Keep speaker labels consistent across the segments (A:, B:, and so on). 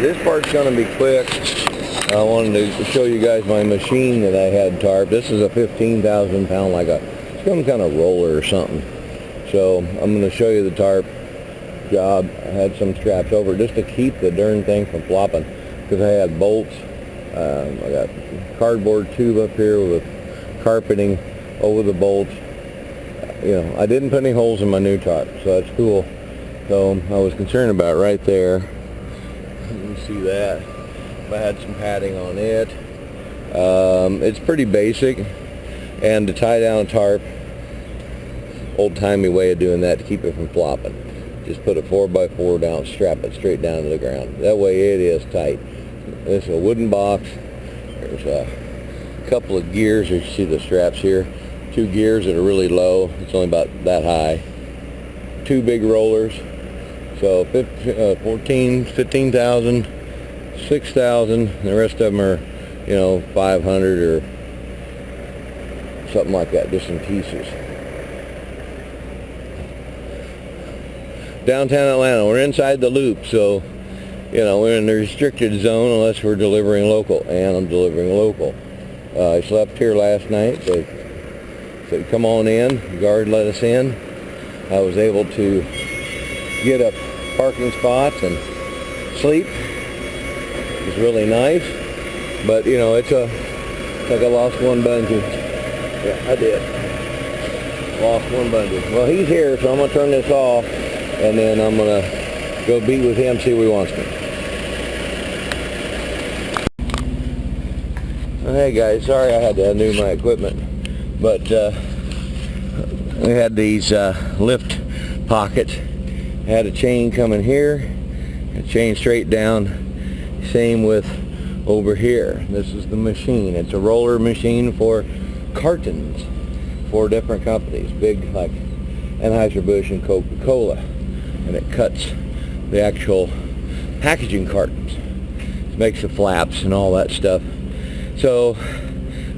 A: This part's going to be quick. I wanted to show you guys my machine that I had tarped. This is a 15,000 pound, like some kind of roller or something. So I'm going to show you the tarp job. I had some straps over just to keep the darn thing from flopping, because I had bolts. I got cardboard tube up here with carpeting over the bolts. You know, I didn't put any holes in my new tarp, so that's cool. So I was concerned about right there. You can see that. I had some padding on it. It's pretty basic, and to tie down a tarp, old-timey way of doing that to keep it from flopping. Just put a 4x4 down, strap it straight down to the ground. That way it is tight. This is a wooden box. There's a couple of gears. You see the straps here. 2 gears that are really low. It's only about that high. 2 big rollers. So 15,000, 6,000. The rest of them are, 500 or something like that, just in pieces. Downtown Atlanta. We're inside the loop, so we're in the restricted zone unless we're delivering local, and I'm delivering local. I slept here last night. They said, come on in. The guard let us in. I was able to get a parking spot and sleep. It was really nice. But, it's like I lost one bungee. Yeah, I did. Lost one bungee. Well, he's here, so I'm going to turn this off, and then I'm going to go be with him, see what he wants me. Hey guys, sorry I had to undo my equipment, but we had these lift pockets. I had a chain coming here, a chain straight down, same with over here. This is the machine. It's a roller machine for cartons, 4 different companies, big like Anheuser-Busch and Coca-Cola, and it cuts the actual packaging cartons. It makes the flaps and all that stuff. So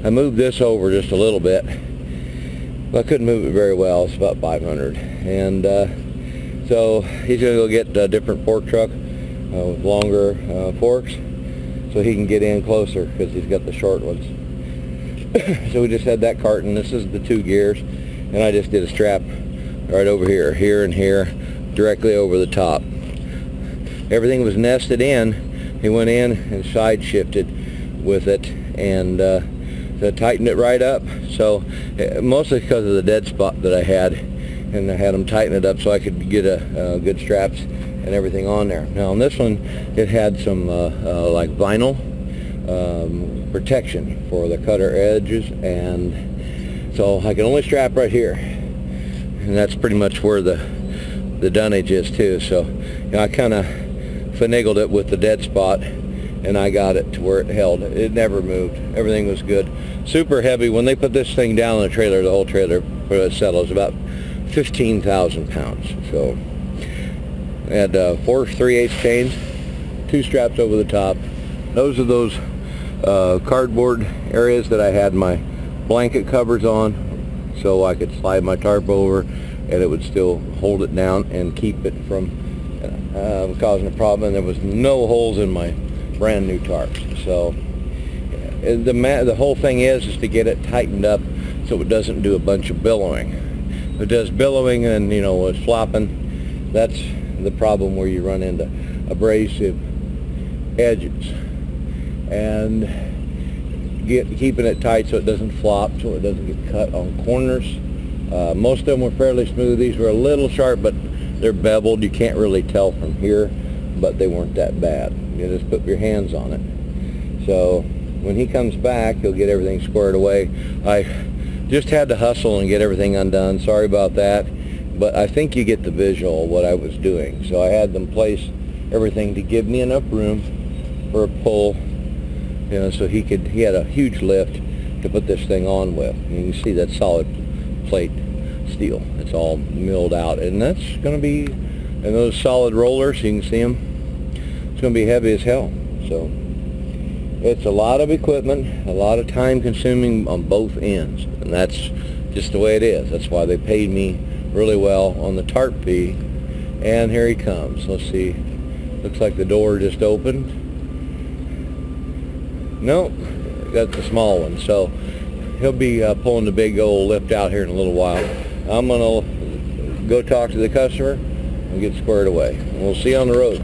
A: I moved this over just a little bit. Well, I couldn't move it very well. It's about 500. And so he's going to go get a different fork truck with longer forks so he can get in closer, because he's got the short ones. So we just had that carton. This is the 2 gears. And I just did a strap right over here, here and here, directly over the top. Everything was nested in. He went in and side shifted with it, and tightened it right up. So mostly because of the dead spot that I had, and I had them tighten it up so I could get a good straps and everything on there. Now on this one, it had some like vinyl protection for the cutter edges, and so I can only strap right here, and that's pretty much where the dunnage is too. So I kind of finagled it with the dead spot, and I got it to where it held. It never moved. Everything was good. Super heavy. When they put this thing down in the trailer, the whole trailer for it settled, is about 15,000 pounds. So I had 4 3/8 chains, 2 straps over the top. Those are those cardboard areas that I had my blanket covers on, so I could slide my tarp over and it would still hold it down and keep it from causing a problem. And there was no holes in my brand new tarps. So the whole thing is to get it tightened up so it doesn't do a bunch of billowing. If it does billowing and it's flopping, that's the problem where you run into abrasive edges. And keeping it tight so it doesn't flop, so it doesn't get cut on corners. Most of them were fairly smooth. These were a little sharp, but they're beveled. You can't really tell from here, but they weren't that bad. You just put your hands on it. So when he comes back, he'll get everything squared away. I just had to hustle and get everything undone. Sorry about that, but I think you get the visual of what I was doing. So I had them place everything to give me enough room for a pull, so he had a huge lift to put this thing on with. And you can see that solid plate steel. It's all milled out, and that's going to be, and those solid rollers, you can see them, it's going to be heavy as hell. So it's a lot of equipment, a lot of time consuming on both ends, and that's just the way it is. That's why they paid me really well on the tarp fee. And here he comes. Let's see Looks like the door just opened. Nope, got the small one. So he'll be pulling the big old lift out here in a little while. I'm gonna go talk to the customer and get squared away. And we'll see you on the road.